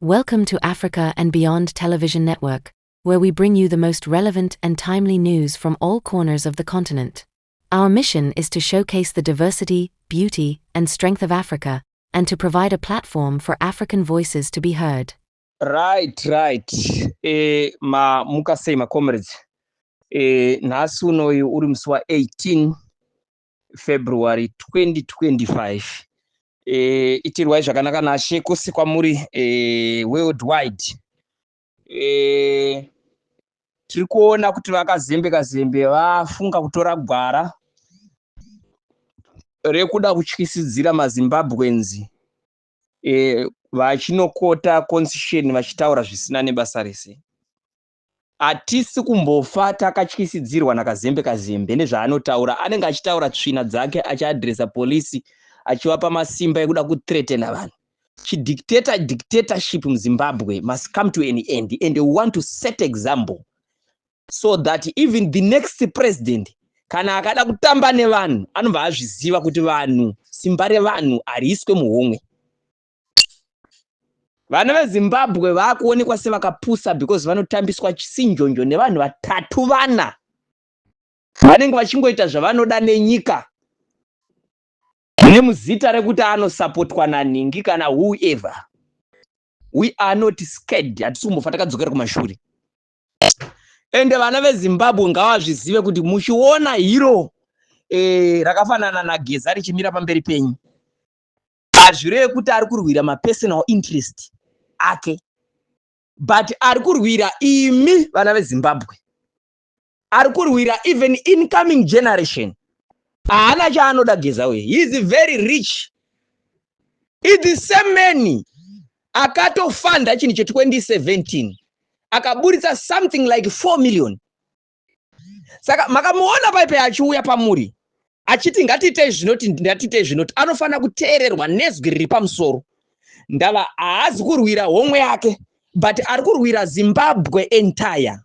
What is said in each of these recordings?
Welcome to Africa and Beyond Television Network, where we bring you the most relevant and timely news from all corners of the continent. Our mission is to showcase the diversity, beauty, and strength of Africa, and to provide a platform for African voices to be heard. Right. Mukasei comrades. Nhasi unoyu uri musi wa18 February 2025. Itirwai zvakanaka nashe kwose kwamuri worldwide. Tiri kuona kuti vakazembe vafunga kutora gwara rekuda kutyisidzira maZimbabweans vachinokota constitution vachitaura zvisina nebasa rese. Hatisi kumbofa takatyisidzirwa nakazembe nezvaanotaura. Anenge achitaura tsvina dzake achiadresa polisi achivapa masimba ekuda kuthreatena vanhu. Dictatorship muZimbabwe must come to an end, and we want to set example so that even the next president kana akada kutamba nevanhu anobva azviziva kuti vanhu simba revanhu hariiswe muhomwe. Vana veZimbabwe vakuonekwa sevakapusa because vanotambiswa chisinjonjo nevanhu vatatu vana vanenge vachingoita zvavanoda nenyika nemuzita rekuti anosapotwa naNingi kana whoever. We are not scared. Hatisi kumbofa takadzokera kumashure. Ende vana veZimbabwe ngavazvizive kuti muchiona hero rakafanana naGeza richimira pamberi penyu, hazvireve kuti ari kurwira mapersonal interest ake, but ari kurwira imi vana veZimbabwe, ari kurwira even incoming generation. Haana chaanoda Geza we. He is very rich. It's the same man akatofanda chinhu che2017 akaburitsa something like 4 million. Saka makamuona paipe achiuya pamuri achiti ngatite zvinoti anofana kuteererwa nezwi riri pamusoro. Ndava haazi kurwira homwe yake, but ari kurwira Zimbabwe entire.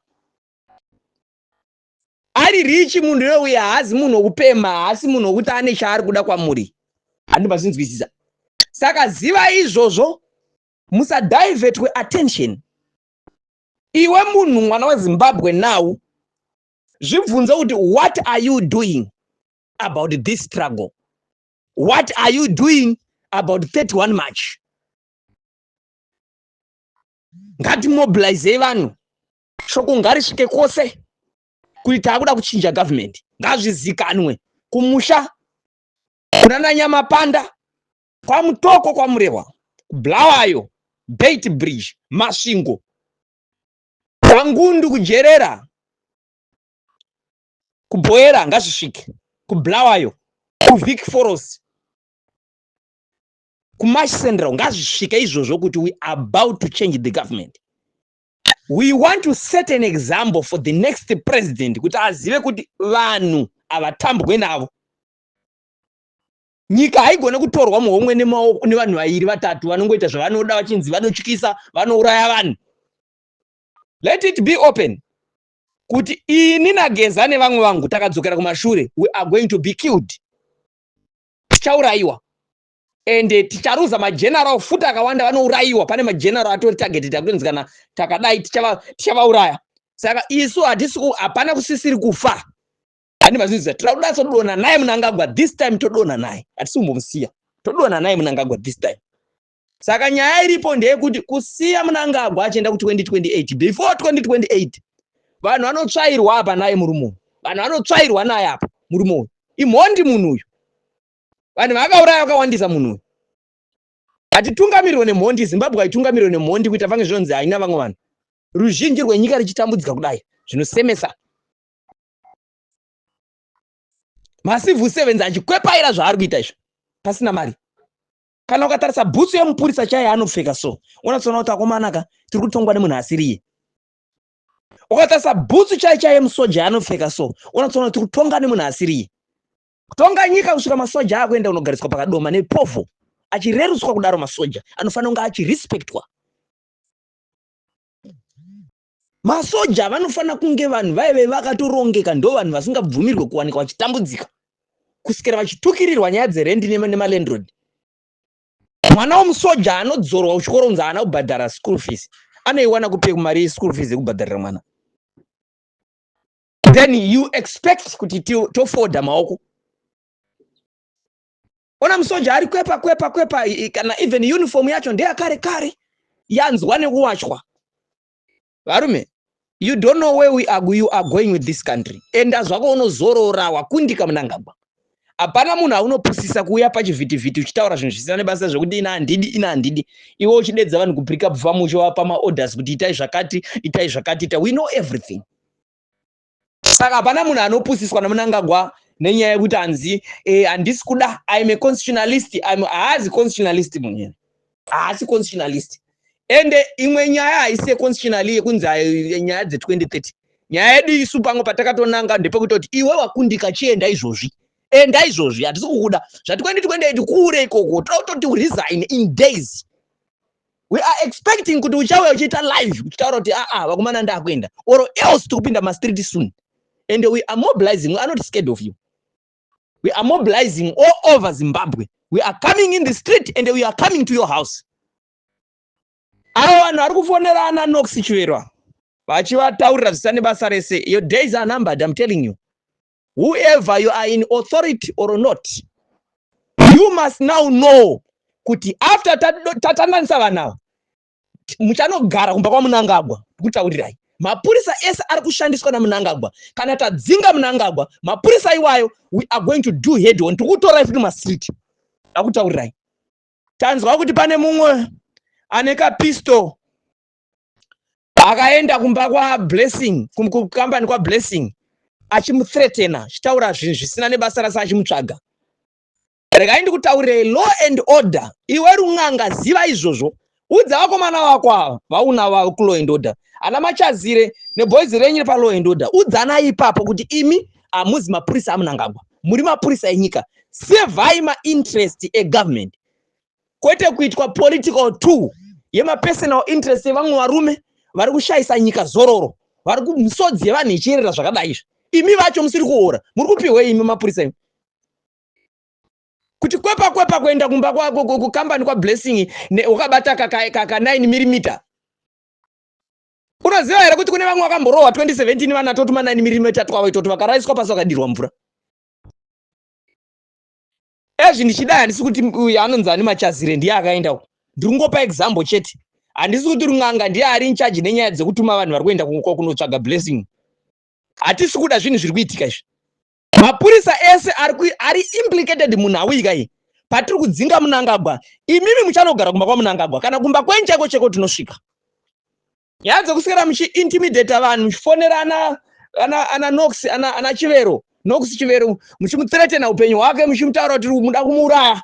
Ari rich munhu weuye haazi munhu wokupema, haasi munhu wokuti ane chaari kuda kwamuri. Handibvazinzwisisa. Saka ziva izvozvo, musadivert attention. Iwe munhu mwana weZimbabwe now, zvibvunze kuti what are you doing about this struggle? What are you doing about 31 March? Ngati mobilize vanhu. Shoko ngarisvike kwose kuti takuda kuchinja government. Ngazvizikanwe kumusha, kuna Nyamapanda, kwa Mutoko, kwa Murehwa, Bulawayo, Beit Bridge, Masvingo, kwa Ngundu, kuJerera, kuBhoera ngazvisvike, kuBulawayo, kuVic Forest, kuMarsh Central ngazvisvike izvozvo kuti we are about to change the government. We want to set an example for the next president kuti azive kuti vanhu avatambwe navo. Nyika haigone kutorwa muhomwe nevanhu vairi vatatu vanongoita zvavanoda vachinzi vanotyisa, vanouraya vanhu. Let it be open kuti ini naGeza nevamwe vangu takadzokera kumashure, we are going to be killed. Tichaurayiwa. Ende ticharuza mageneral futa akawanda vanourayiwa. Pane mageneral atori targeted akunzi kana takadai tichavauraya. Saka isu hapana kusisiri kufa. Handibvazinzwisisa. Tinoda todonha naye Mnangagwa this time, todonha naye. Hatisi kumbomusiya. Todonha naye Mnangagwa this time. Saka nyaya iripo ndeyekuti kusiya Mnangagwa achienda ku2028. Before 2028 vanhu vanotsvairwa apa naye murumo. Vanhu vanotsvairwa naye apa murumo. Imhondi munhu uyu. Vanhu vakauraya vakawandisa munhu uyu. Hatitungamirwe nemhondi. Zimbabwe haitungamirirwe nemhondi kuita vange zvonzi haina vamwe vanhu. Ruzhinji rwenyika richitambudzika kudai zvinosemesa. Masivu 7 achikwepaira zvaari kuita izvo pasina mari. Kana ukatarisa bhutsu yemupurisa chaiye anopfeka so, unatsoona kuti akomanaka tiri kutongwa nemunhu asiriye. Ukatarisa bhutsu chaiye musoja anopfeka so, unatsoona kuti tiri kutonga nemunhu asiriye. Kutonga nyika kusvika masoja akuenda unogariswa pakadoma nepovo. Achireruswa kudaro masoja anofanira kunge achirespectwa. Masoja vanofanira kunge vanhu vaive vakatorongeka, ndo vanhu vasingabvumirwe kuwanika vachitambudzika kusvikira vachitukirirwa nyaya dzerendi nemalandlord. mwana womusoja anodzorwa kuchikoro unzi haana kubhadhara school fees anoiwana kupiwa mari school fees yekubhadharira mwana, then you expect kuti tofodha maoko. Ona musoja ari kwepa kana even uniform yacho ndeyakare kare yanzwa nekuwachwa. Varume, you don't know where you are going with this country. Enda zvako unozorora wakundika Mnangagwa. Hapana munhu aunopusisa kuuya pachivhitivhiti uchitaura zvinhu zvisina nebasa zvekuti ina handidi iwe uchidedza vanhu kupirika pfamu uchivapa maorders kuti itai zvakati. We know everything. Saka hapana munhu anopusiswa naMnangagwa nenyaya yekuti hanzi handisi kuda, I am a constitutionalist. Haazi constitutionalist munhu, haasi constitutionalist. Ende imwe nyaya haisi constitutional yekunzi nyaya dze2030. Nyaya yedu isu pamwe patakatonanga ndepekutoti iwe wakundika chienda izvozvi. Enda izvozvi, hatisi kukuda. Zvati2028 kure ikoko, tototi resign in days. We are expecting kuti uchauya uchiita live uchitaura kuti vakomana ndakuenda or else tikupinda mastreet soon. And we are mobilizing. We are not scared of you. We are mobilizing all over Zimbabwe. We are coming in the street and we are coming to your house. Ava vanhu vari kufonerana nokusichiverwa vachivataurira zvisina nebasa rese. Your days are numbered, I'm telling you. Whoever you are in authority or not, you must now know kuti after tatananisa vanhu muchanogara kumba kwaMnangagwa kutaurirai. Mapurisa ese ari kushandiswa naMnangagwa. Kana tadzinga Mnangagwa, mapurisa iwayo, we are going to do head on. Tikutorai futi mastreet. Akutaurirai. Tanzwa kuti pane mumwe aneka pisto akaenda kumba kwa Blessing, kukampani kwa Blessing, achimuthreatena, chitaura zvinhu zvisina nebasa rasa achimutsvaga. Regai ndikutaurire law and order. Iwe run'anga ziva izvozvo. Udza vakomana vako ava vaunava ku law and order. Ana Machazire neboys renyu pa law and order. Udzana ipapo kuti imi hamuzi mapurisa aMnangagwa. Muri mapurisa enyika. Sevai ma-interest e-government. Kwete kuitwa political tool yema personal interest evamwe varume vari kushaisa nyika zororo. Vari kumusodzi yevanhu ichierera zvakadai izvi. Imi vacho musiri kuora. Muri kupiwe imi mapurisa imi. Kuti kwepa kuenda kumba kwako kukampani kwa Blessing wakabata kaka 9mm. Unoziva here kuti kune vamwe vakamborohwa 2017 vanatoti ma 9mm twavo itoti vakaraiswa pasi vakadirwa mvura. Ezvi ndichidai handisi kuti uyu anonzi ani Machazire ndiye akaenda uko. Ndiri kungopa example chete. Handisi kuti run'anga ndiye ari in charge nenyaya dzekutuma vanhu vari kuenda kunotsvaga Blessing. Hatisi kuda zvinhu zviri kuitika izvi. Mapurisa ese ari implicated munhau iyi. Patiri kudzinga Mnangagwa, imimi muchanogara kumba kwaMnangagwa kana kumba kwencheko cheko tinosvika. Nyaya dzekuswera muchi-intimidate vanhu muchifonera ana Knox ana Chivero, Knox Chivero muchimuthreatena upenyu hwake muchimutaura kuti muda kumuuraya.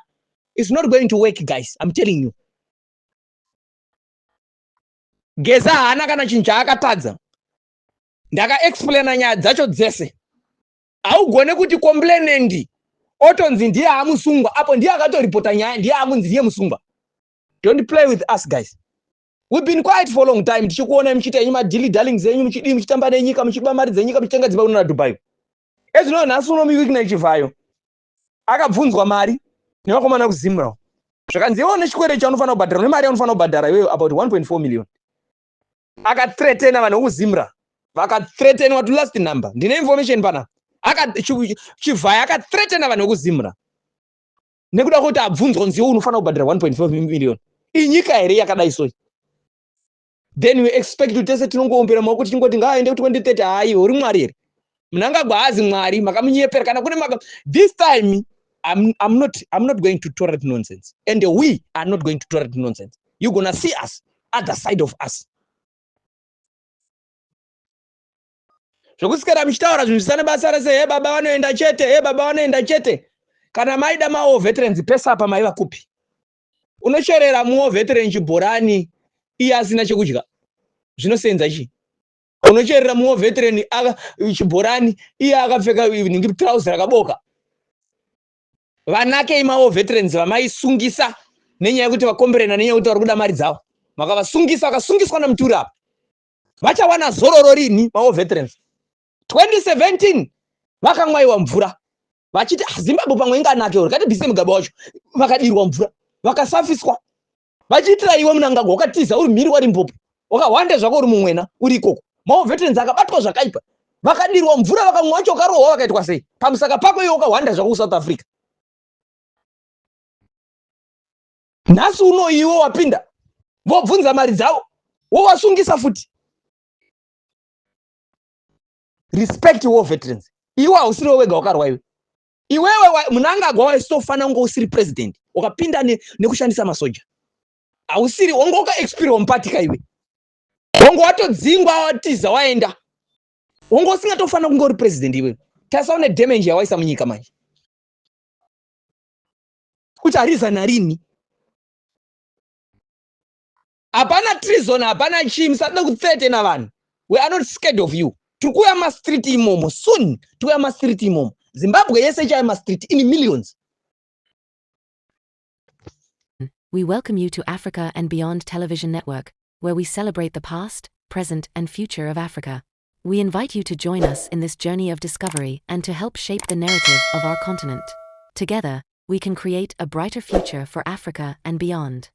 It's not going to work, guys. I'm telling you. Geza haana kana chinhu chaakatadza. Ndaka-explaina nyaya dzacho dzese. Haugone kuti complainant otonzi ndiye amusungwa apo ndiye akatoripota nyaya ndiye amunzi ndiye musungwa. Don't play with us, guys. We've been quiet for a long time. Tichikuona muchiita yenyu madilly darling zenyu muchidi muchitamba nenyika muchiba mari dzenyika muchitenga dzimba kuno Dubai. Ezvino nhasi unomi weeknight chivhayo. Akabvunzwa mari nevakomana kuZimra. Zvakanzi iwo nechikwere chaunofana kubhadhara nemari yaunofana kubhadhara iwewe about 1.4 million. Akathreatena vanhu kuZimra. Vakathreatenwa to last number. Ndine information pana. Chivhaya akathreatena vanhu kuZimra. Nekuda kuti abvunzwa kunzi iwe unofana kubhadhara 1.4 million. Inyika here yakadai so. Then we expect to test tinongoombera maoko tichingoti ngaaende ku 2030 hayi uri mwari here. Mnangagwa haazi mwari makamunyepera kana kune this time I'm not going to tolerate nonsense, and we are not going to tolerate nonsense. You're gonna see us other side of us. Zvokusikira muchitaura zvinhu zvisina basa rese, baba vanoenda chete, baba vanoenda chete. Kana maida mawo veterans pesa apa maiva kupi. Unocherera muwo veteran chibhorani iye asina chekudya. Zvinosenza chi? Unocherera muwo veteran chibhorani iye akapfeka evening trouser akaboka. Vanake imawo veterans vamaisungisa nenyaya yekuti vakomberena nenyaya yekuti vari kuda mari dzavo. Makavasungisa vakasungiswa naMuturi apa. Vachawana zororo rini mawo veterans. 2017 vakamwaiwa mvura. Vachiti Zimbabwe pamwe inganake uri kati bvise mugaba wacho. Vakadirwa mvura. Vakasafiswa. vachiitira iwe Mnangagwa wakatiza uri mhiri waLimpopo, wakahwanda zvako uri mumwena uri ikoko, maveterans akabatwa zvakaipa, vakadirwa mvura vakamwa chokarohwa vakaitwa sei pamusaka pako iwe wakahwanda zvako kuSouth Africa. Nhasi uno iwe wapinda vobvunza mari dzavo wovasungisa futi. Respect war veterans. Iwe hausiri wega wakarwa iwe. Iwewe Mnangagwa waisitofana kunge usiri president wakapinda nekushandisa masoja. Hausiri wange wakaexpire wamupatika iwe. Wange watodzingwa watiza waenda. Wange usingatofana kunge uri president iwe. Tarisa une damage yawaisa munyika manje. Uchariza narini? Hapana treason, hapana chi, musada kutsete na vanhu. We are not scared of you. Tukuya ma street imomo soon. Tukuya ma street imomo. Zimbabwe yese chaya ma street in millions. We welcome you to Africa and Beyond Television Network, where we celebrate the past, present, and future of Africa. We invite you to join us in this journey of discovery and to help shape the narrative of our continent. Together, we can create a brighter future for Africa and beyond.